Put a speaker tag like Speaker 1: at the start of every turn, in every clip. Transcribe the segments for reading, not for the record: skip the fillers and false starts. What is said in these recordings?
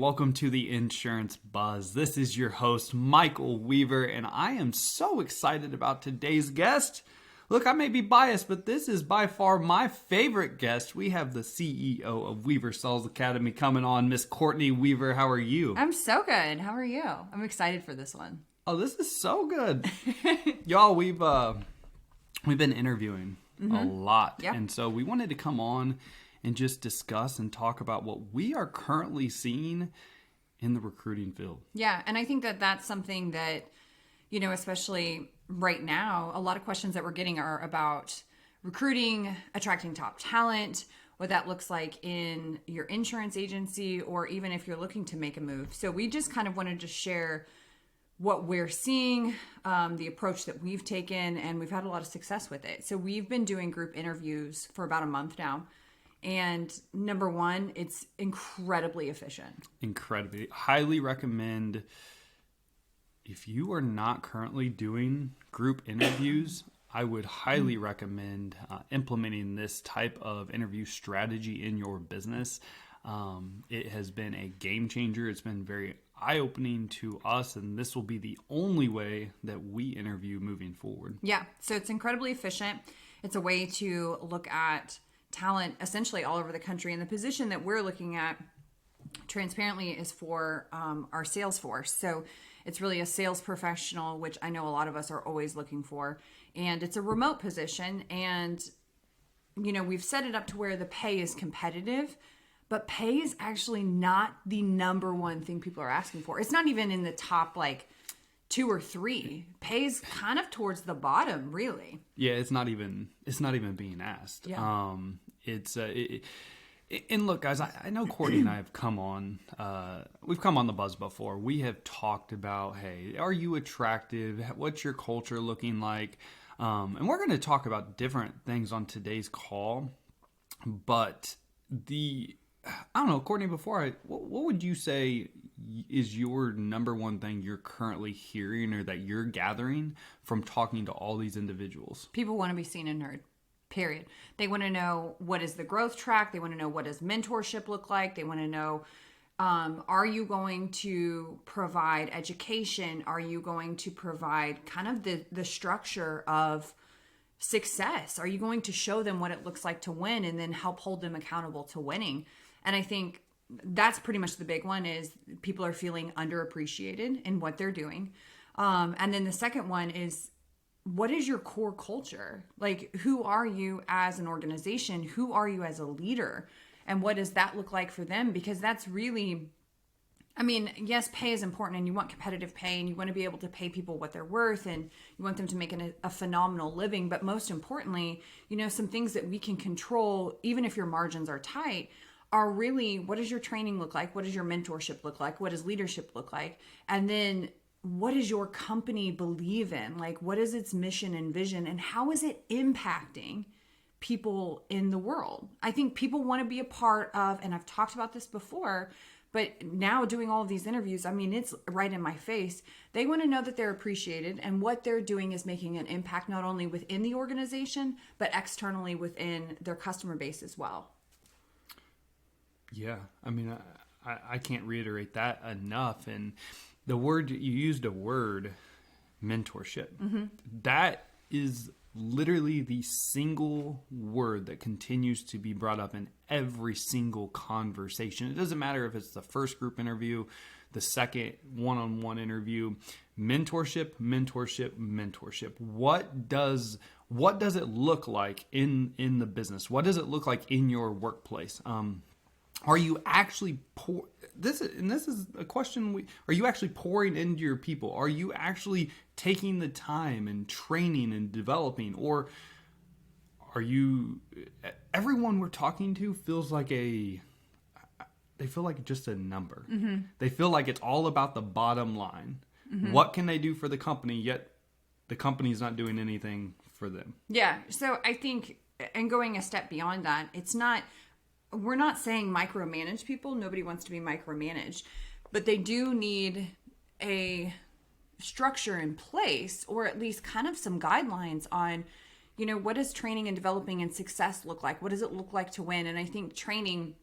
Speaker 1: welcome to the Insurance Buzz. This is your host, Michael Weaver, and I am so excited about today's guest. Look, I may be biased, but this is by far my favorite guest. We have the CEO of Weaver Sales Academy coming on, Miss Courtney Weaver. How are you?
Speaker 2: I'm so good. How are you? I'm excited for this one.
Speaker 1: Oh, this is so good. Y'all, we've been interviewing a lot, and so we wanted to come on and just discuss and talk about what we are currently seeing in the recruiting field.
Speaker 2: Yeah, and I think that that's something that, you know, especially right now, a lot of questions that we're getting are about recruiting, attracting top talent, what that looks like in your insurance agency, or even if you're looking to make a move. So we just kind of wanted to share what we're seeing, the approach that we've taken, and we've had a lot of success with it. So we've been doing group interviews for about a month now. And number one, it's incredibly efficient.
Speaker 1: Incredibly. Highly recommend, if you are not currently doing group interviews, I would highly recommend implementing this type of interview strategy in your business. It has been a game changer. It's been very eye-opening to us, and this will be the only way that we interview moving forward.
Speaker 2: Yeah, so it's incredibly efficient. It's a way to look at talent essentially all over the country. And the position that we're looking at transparently is for our sales force. So it's really a sales professional, which I know a lot of us are always looking for. And it's a remote position. And, you know, we've set it up to where the pay is competitive, but pay is actually not the number one thing people are asking for. It's not even in the top, like, 2 or 3. Pays kind of towards the bottom, really.
Speaker 1: Yeah, it's not even being asked.
Speaker 2: Yeah.
Speaker 1: And look, guys, I know Courtney and I have come on. We've come on the Buzz before. We have talked about, hey, are you attractive? What's your culture looking like? And we're going to talk about different things on today's call. But I don't know, Courtney. What would you say is your number one thing you're currently hearing or that you're gathering from talking to all these individuals?
Speaker 2: People want to be seen and heard, period. They want to know, what is the growth track? They want to know, what does mentorship look like? They want to know, are you going to provide education? Are you going to provide kind of the structure of success? Are you going to show them what it looks like to win and then help hold them accountable to winning? And I think that's pretty much the big one, is people are feeling underappreciated in what they're doing. And then the second one is, what is your core culture? Like, who are you as an organization? Who are you as a leader? And what does that look like for them? Because that's really, I mean, yes, pay is important, and you want competitive pay, and you want to be able to pay people what they're worth, and you want them to make a phenomenal living. But most importantly, you know, some things that we can control, even if your margins are tight, are really, what does your training look like? What does your mentorship look like? What does leadership look like? And then, what does your company believe in? Like, what is its mission and vision, and how is it impacting people in the world? I think people want to be a part of, and I've talked about this before, but now doing all of these interviews, I mean, it's right in my face. They want to know that they're appreciated, and what they're doing is making an impact not only within the organization, but externally within their customer base as well.
Speaker 1: Yeah, I mean, I can't reiterate that enough. And you used a word, mentorship. That is literally the single word that continues to be brought up in every single conversation. It doesn't matter if it's the first group interview, the second one-on-one interview. Mentorship, mentorship, mentorship. What does it look like in the business? What does it look like in your workplace? Are you actually this is a question are you actually pouring into your people? Are you actually taking the time and training and developing? Or are you, everyone we're talking to feels like they feel like just a number. They feel like it's all about the bottom line. What can they do for the company, yet the company's not doing anything for them? Yeah.
Speaker 2: So I think, and going a step beyond that, we're not saying micromanage people. Nobody wants to be micromanaged, but they do need a structure in place, or at least kind of some guidelines on, you know, what does training and developing and success look like? What does it look like to win? And I think training,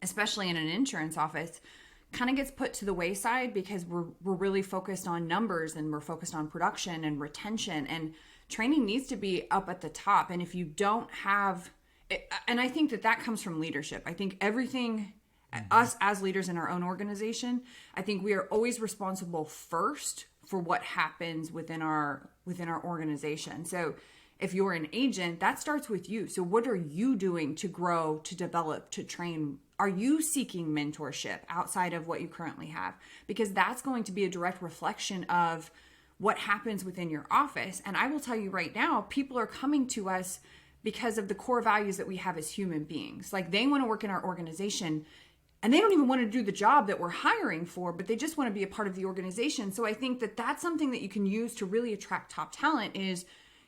Speaker 2: especially in an insurance office, kind of gets put to the wayside because we're really focused on numbers and we're focused on production and retention, and training needs to be up at the top. And if you don't have, and I think that comes from leadership. I think everything, us as leaders in our own organization, I think we are always responsible first for what happens within our organization. So if you're an agent, that starts with you. So what are you doing to grow, to develop, to train? Are you seeking mentorship outside of what you currently have? Because that's going to be a direct reflection of what happens within your office. And I will tell you right now, people are coming to us because of the core values that we have as human beings. Like, they want to work in our organization and they don't even want to do the job that we're hiring for, but they just want to be a part of the organization. So I think that that's something that you can use to really attract top talent is,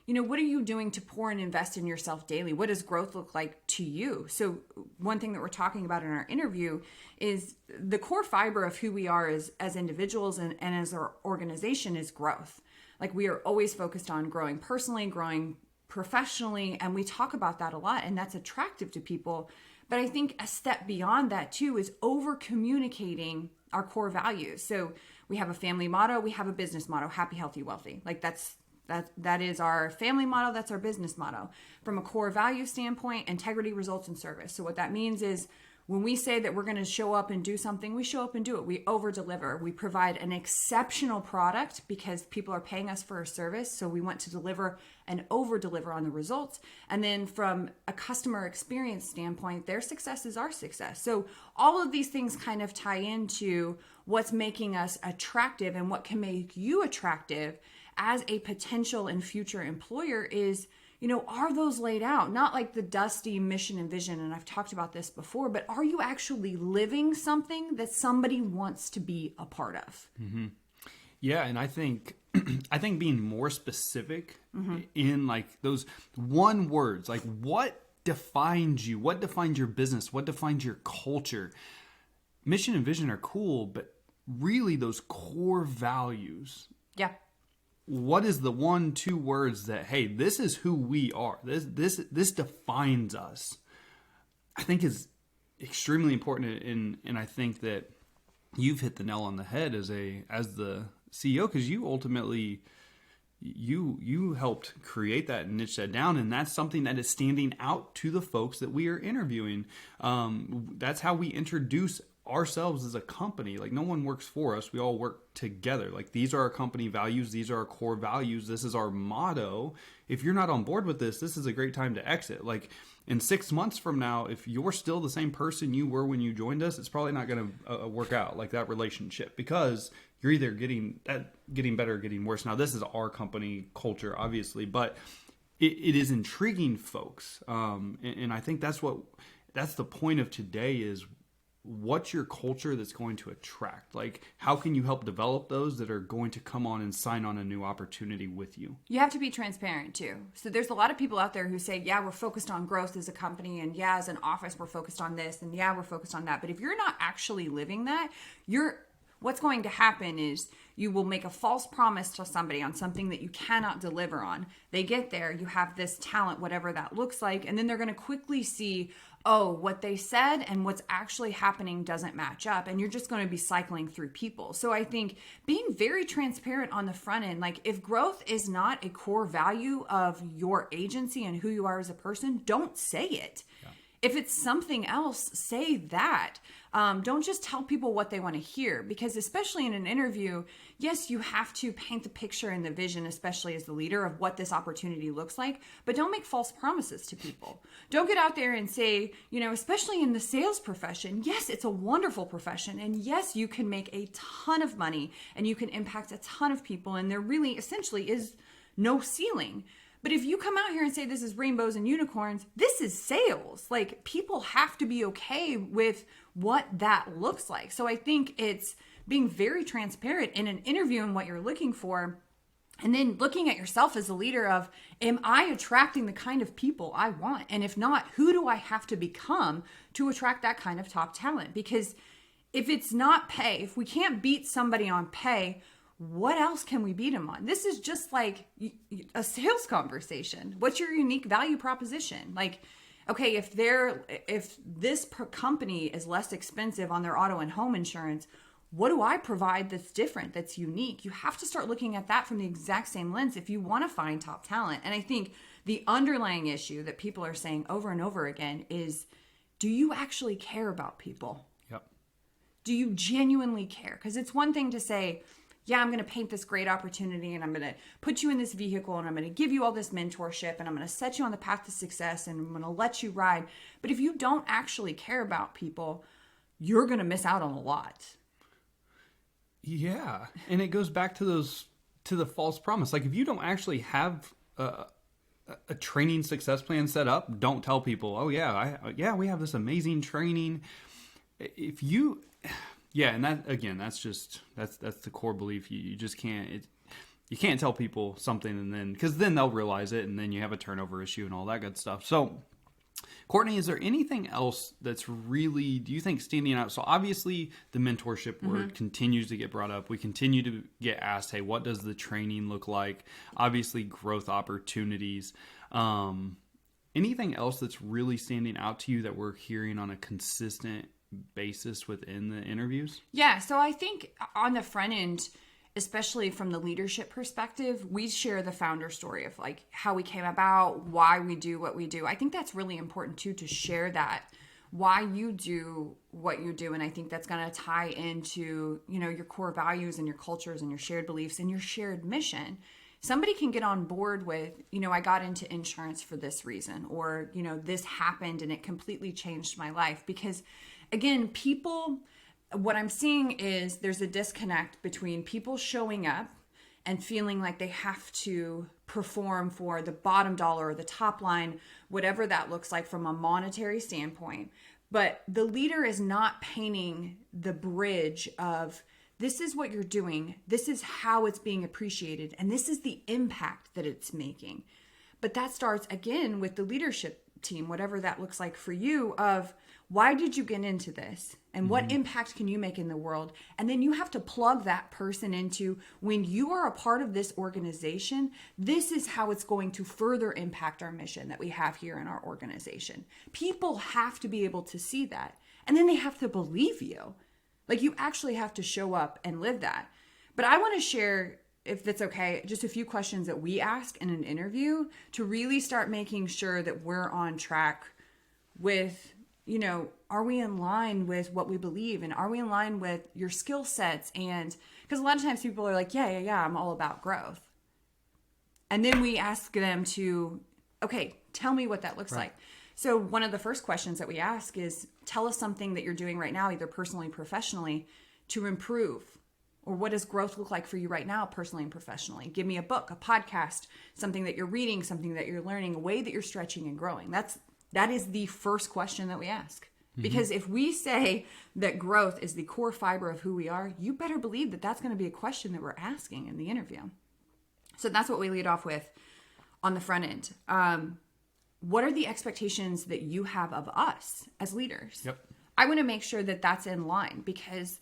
Speaker 2: what are you doing to pour and invest in yourself daily? What does growth look like to you? So one thing that we're talking about in our interview is the core fiber of who we are as individuals and as our organization is growth. Like, we are always focused on growing personally, growing professionally, and we talk about that a lot, and that's attractive to people. But I think a step beyond that too is over communicating our core values. So we have a family motto, we have a business motto: happy, healthy, wealthy. Like, that is our family motto. That's our business motto. From a core value standpoint, integrity, results, and service. So what that means is, when we say that we're going to show up and do something, we show up and do it. We over deliver. We provide an exceptional product because people are paying us for a service. So we want to deliver and over deliver on the results. And then from a customer experience standpoint, their success is our success. So all of these things kind of tie into what's making us attractive and what can make you attractive as a potential and future employer is, are those laid out? Not like the dusty mission and vision, and I've talked about this before, but are you actually living something that somebody wants to be a part of?
Speaker 1: Mm-hmm. Yeah, and I think being more specific in like those one words, like what defines you, what defines your business, what defines your culture. Mission and vision are cool, but really those core values.
Speaker 2: Yeah.
Speaker 1: What is the 1-2 words that, hey, this is who we are. This defines us. I think is extremely important, and I think that you've hit the nail on the head as the CEO, because you ultimately you helped create that and niche that down, and that's something that is standing out to the folks that we are interviewing. That's how we introduce ourselves as a company. Like, no one works for us. We all work together. Like, these are our company values. These are our core values. This is our motto. If you're not on board with this is a great time to exit. Like, in 6 months from now, if you're still the same person you were when you joined us, it's probably not going to work out, like that relationship, because you're either getting better or getting worse. Now, this is our company culture, obviously, but it is intriguing folks. And I think that's the point of today is, what's your culture that's going to attract? Like, how can you help develop those that are going to come on and sign on a new opportunity with you?
Speaker 2: You have to be transparent too. So there's a lot of people out there who say, yeah, we're focused on growth as a company, and yeah, as an office, we're focused on this, and yeah, we're focused on that. But if you're not actually living that, what's going to happen is you will make a false promise to somebody on something that you cannot deliver on. They get there, you have this talent, whatever that looks like, and then they're going to quickly see, oh, what they said and what's actually happening doesn't match up, and you're just going to be cycling through people. So I think being very transparent on the front end, like, if growth is not a core value of your agency and who you are as a person, don't say it. Yeah. If it's something else, say that. Don't just tell people what they want to hear, because especially in an interview, yes, you have to paint the picture and the vision, especially as the leader, of what this opportunity looks like, but don't make false promises to people. Don't get out there and say, especially in the sales profession, yes, it's a wonderful profession, and yes, you can make a ton of money and you can impact a ton of people, and there really essentially is no ceiling. But if you come out here and say this is rainbows and unicorns, this is sales. Like, people have to be okay with what that looks like. So I think it's being very transparent in an interview and what you're looking for, and then looking at yourself as a leader of, am I attracting the kind of people I want? And if not, who do I have to become to attract that kind of top talent? Because if it's not pay, if we can't beat somebody on pay, what else can we beat them on? This is just like a sales conversation. What's your unique value proposition? Like, Okay, if this company is less expensive on their auto and home insurance, what do I provide that's different, that's unique? You have to start looking at that from the exact same lens if you want to find top talent. And I think the underlying issue that people are saying over and over again is, do you actually care about people?
Speaker 1: Yep.
Speaker 2: Do you genuinely care? Because it's one thing to say, yeah, I'm going to paint this great opportunity and I'm going to put you in this vehicle and I'm going to give you all this mentorship and I'm going to set you on the path to success and I'm going to let you ride. But if you don't actually care about people, you're going to miss out on a lot.
Speaker 1: Yeah. And it goes back to the false promise. Like if you don't actually have a training success plan set up, don't tell people, oh yeah, we have this amazing training. If you, yeah. And that, again, that's the core belief. You just can't, you can't tell people something and then, cause then they'll realize it and then you have a turnover issue and all that good stuff. So Courtney, is there anything else that's really, do you think, standing out? So obviously the mentorship word continues to get brought up. We continue to get asked, hey, what does the training look like? Obviously growth opportunities. Anything else that's really standing out to you that we're hearing on a consistent basis within the interviews?
Speaker 2: Yeah. So I think on the front end, especially from the leadership perspective, we share the founder story of like how we came about, why we do what we do. I think that's really important too, to share that, why you do what you do. And I think that's going to tie into, your core values and your cultures and your shared beliefs and your shared mission. Somebody can get on board with, I got into insurance for this reason, or, this happened and it completely changed my life. Because again, what I'm seeing is there's a disconnect between people showing up and feeling like they have to perform for the bottom dollar or the top line, whatever that looks like from a monetary standpoint. But the leader is not painting the bridge of, this is what you're doing, this is how it's being appreciated, and this is the impact that it's making. But that starts again with the leadership team, whatever that looks like for you, of why did you get into this and what impact can you make in the world? And then you have to plug that person into, when you are a part of this organization, this is how it's going to further impact our mission that we have here in our organization. People have to be able to see that. And then they have to believe you. Like, you actually have to show up and live that. But I want to share, if that's okay, just a few questions that we ask in an interview to really start making sure that we're on track with, are we in line with what we believe? And are we in line with your skill sets? And because a lot of times people are like, yeah, I'm all about growth. And then we ask them to, okay, tell me what that looks like. So one of the first questions that we ask is, tell us something that you're doing right now, either personally, professionally, to improve. Or what does growth look like for you right now, personally and professionally? Give me a book, a podcast, something that you're reading, something that you're learning, a way that you're stretching and growing. That is the first question that we ask. Because if we say that growth is the core fiber of who we are, you better believe that that's going to be a question that we're asking in the interview. So that's what we lead off with on the front end. What are the expectations that you have of us as leaders?
Speaker 1: Yep.
Speaker 2: I want to make sure that that's in line, because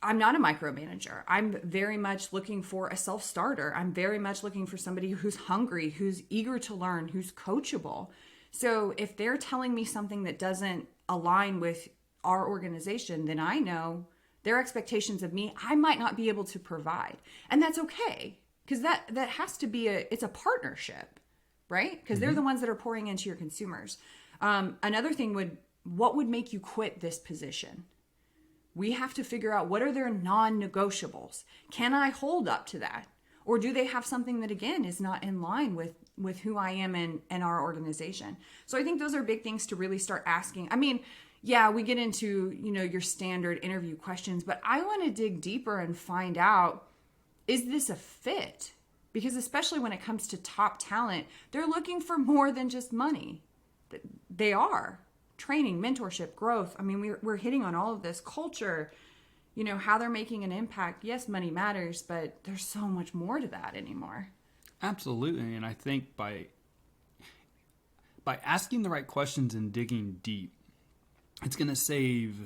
Speaker 2: I'm not a micromanager. I'm very much looking for a self-starter. I'm very much looking for somebody who's hungry, who's eager to learn, who's coachable. So if they're telling me something that doesn't align with our organization, then I know their expectations of me, I might not be able to provide. And that's okay, because that has to be it's a partnership, right? Because they're the ones that are pouring into your consumers. Another thing what would make you quit this position? We have to figure out, what are their non-negotiables? Can I hold up to that? Or do they have something that, again, is not in line with who I am and our organization? So I think those are big things to really start asking. I mean, yeah, we get into, your standard interview questions, but I want to dig deeper and find out, is this a fit? Because especially when it comes to top talent, they're looking for more than just money. They are. Training, mentorship, growth. I mean, we're hitting on all of this. Culture, how they're making an impact. Yes, money matters, but there's so much more to that anymore.
Speaker 1: Absolutely. And I think by asking the right questions and digging deep, it's going to save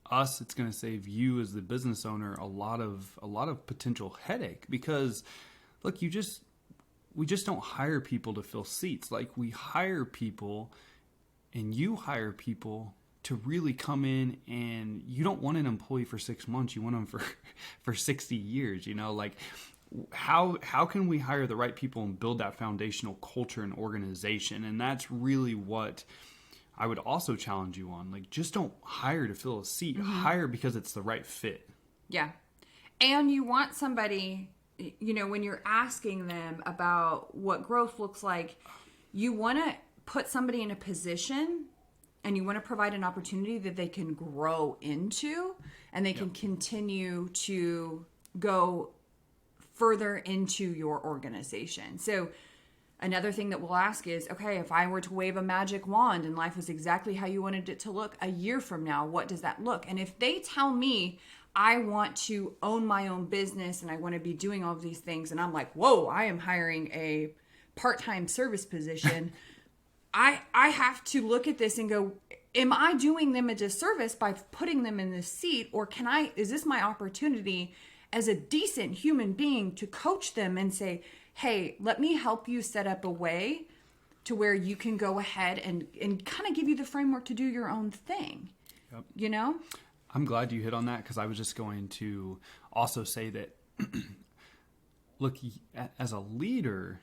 Speaker 1: us, it's going to save you as the business owner a lot of potential headache. Because look, we just don't hire people to fill seats. Like, we hire people, and you hire people to really come in, and you don't want an employee for 6 months. You want them for 60 years, like how can we hire the right people and build that foundational culture and organization? And that's really what I would also challenge you on. Like, just don't hire to fill a seat. Hire because it's the right fit.
Speaker 2: Yeah. And you want somebody, when you're asking them about what growth looks like, you want to put somebody in a position, and you want to provide an opportunity that they can grow into, and they can continue to go further into your organization. So another thing that we'll ask is, okay, if I were to wave a magic wand and life was exactly how you wanted it to look a year from now, what does that look? And if they tell me I want to own my own business and I want to be doing all of these things, and I'm like, whoa, I am hiring a part-time service position, I have to look at this and go, am I doing them a disservice by putting them in this seat? Or is this my opportunity as a decent human being to coach them and say, hey, let me help you set up a way to where you can go ahead and kind of give you the framework to do your own thing. Yep.
Speaker 1: I'm glad you hit on that, because I was just going to also say that, look, as a leader,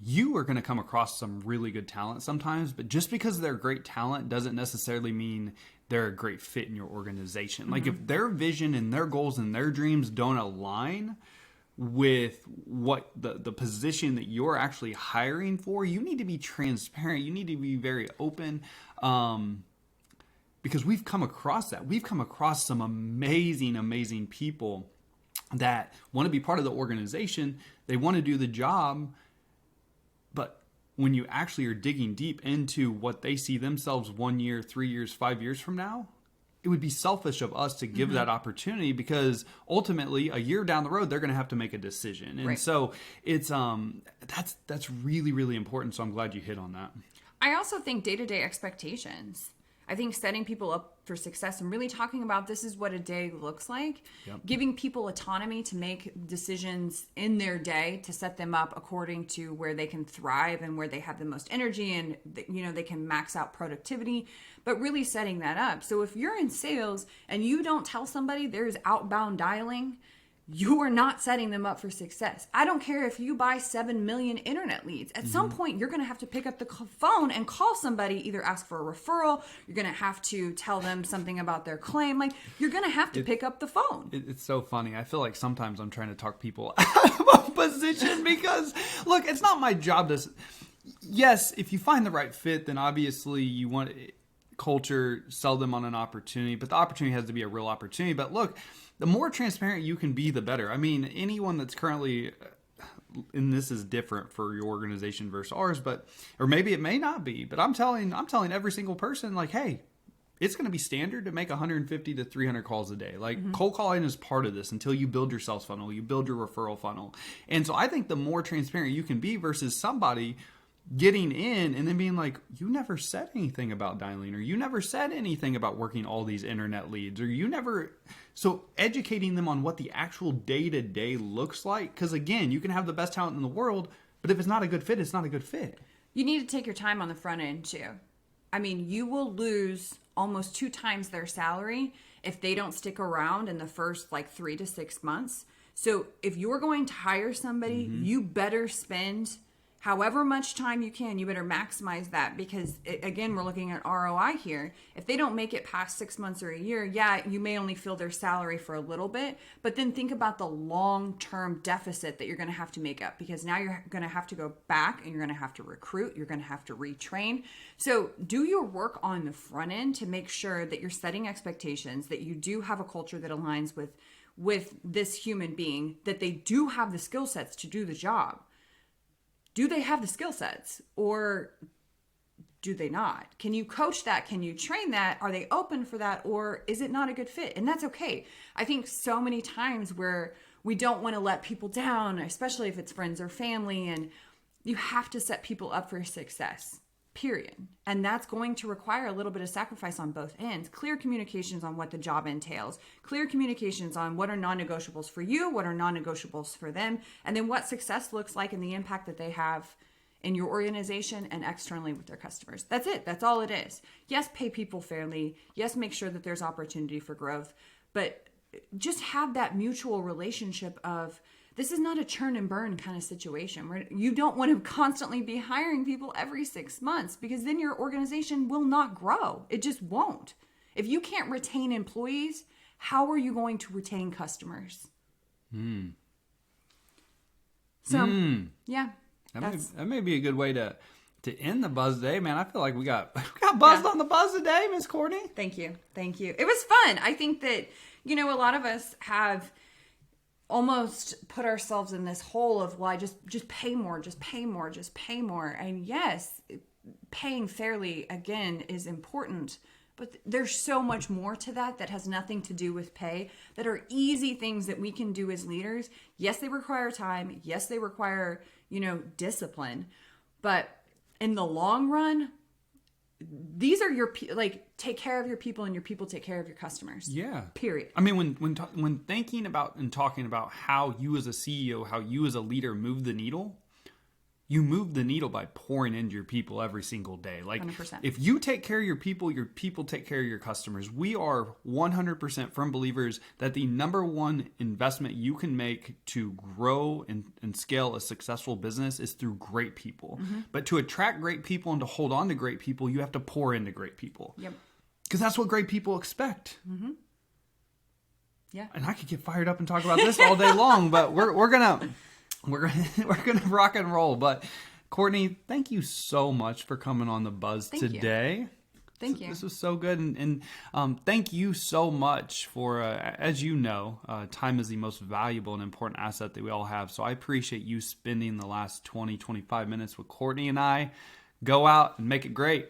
Speaker 1: you are going to come across some really good talent sometimes, but just because they're great talent doesn't necessarily mean they're a great fit in your organization. Like, if their vision and their goals and their dreams don't align with what the position that you're actually hiring for, you need to be transparent. You need to be very open, because we've come across that. We've come across some amazing people that want to be part of the organization. They want to do the job, but when you actually are digging deep into what they see themselves 1 year, 3 years, 5 years from now, it would be selfish of us to give that opportunity, because ultimately a year down the road, they're going to have to make a decision. And so it's, that's really, really important. So I'm glad you hit on that.
Speaker 2: I also think day-to-day expectations. I think setting people up for success and really talking about this is what a day looks like, giving people autonomy to make decisions in their day to set them up according to where they can thrive and where they have the most energy, and they can max out productivity, but really setting that up. So if you're in sales and you don't tell somebody there's outbound dialing, you are not setting them up for success. I don't care if you buy 7 million internet leads. At some point, you're going to have to pick up the phone and call somebody, either ask for a referral. You're going to have to tell them something about their claim. Like, you're going to have to pick up the phone.
Speaker 1: It's so funny. I feel like sometimes I'm trying to talk people out of a position, because, look, it's not my job to... Yes, if you find the right fit, then obviously you want culture, sell them on an opportunity, but the opportunity has to be a real opportunity. But look, the more transparent you can be, the better. I mean, anyone that's currently, and this is different for your organization versus ours, or maybe it may not be, but I'm telling every single person, like, hey, it's going to be standard to make 150 to 300 calls a day. Like, cold calling is part of this until you build your sales funnel, you build your referral funnel. And so I think the more transparent you can be versus somebody getting in and then being like, you never said anything about dialing, or you never said anything about working all these internet leads, or you never... So educating them on what the actual day-to-day looks like, because again, you can have the best talent in the world, but if it's not a good fit, it's not a good fit.
Speaker 2: You need to take your time on the front end too. I mean, you will lose almost 2 times their salary if they don't stick around in the first 3 to 6 months. So if you're going to hire somebody, you better spend however much time you can. You better maximize that, because again, we're looking at ROI here. If they don't make it past 6 months or a year, you may only fill their salary for a little bit, but then think about the long-term deficit that you're going to have to make up, because now you're going to have to go back and you're going to have to recruit, you're going to have to retrain. So do your work on the front end to make sure that you're setting expectations, that you do have a culture that aligns with this human being, that they do have the skill sets to do the job. Do they have the skill sets, or do they not? Can you coach that? Can you train that? Are they open for that, or is it not a good fit? And that's okay. I think so many times where we don't want to let people down, especially if it's friends or family, and you have to set people up for success. period. And that's going to require a little bit of sacrifice on both ends. Clear communications on what the job entails, clear communications on what are non-negotiables for you, what are non-negotiables for them, and then what success looks like and the impact that they have in your organization and externally with their customers. That's it. That's all it is. Yes, pay people fairly. Yes, make sure that there's opportunity for growth, but just have that mutual relationship of, this is not a churn and burn kind of situation where you don't want to constantly be hiring people every 6 months, because then your organization will not grow. It just won't. If you can't retain employees, how are you going to retain customers? Yeah.
Speaker 1: That may be a good way to end the buzz today, man. I feel like we got buzzed on the buzz today, Miss Courtney.
Speaker 2: Thank you. It was fun. I think that, a lot of us have almost put ourselves in this hole of, well, I just pay more. And yes, paying fairly, again, is important. But there's so much more to that has nothing to do with pay, that are easy things that we can do as leaders. Yes, they require time. Yes, they require, discipline. But in the long run, these are take care of your people, and your people take care of your customers.
Speaker 1: Yeah.
Speaker 2: Period.
Speaker 1: I mean, when thinking about and talking about how you as a CEO, how you as a leader move the needle, you move the needle by pouring into your people every single day.
Speaker 2: 100%.
Speaker 1: If you take care of your people take care of your customers. We are 100% firm believers that the number one investment you can make to grow and scale a successful business is through great people. Mm-hmm. But to attract great people and to hold on to great people, you have to pour into great people.
Speaker 2: Yep.
Speaker 1: Because that's what great people expect.
Speaker 2: Mm-hmm. Yeah.
Speaker 1: And I could get fired up and talk about this all day long, but we're gonna rock and roll. But Courtney, thank you so much for coming on the Buzz today.
Speaker 2: Thank you.
Speaker 1: This was so good. And thank you so much for, as you know, time is the most valuable and important asset that we all have. So I appreciate you spending the last 20, 25 minutes with Courtney and I. Go out and make it great.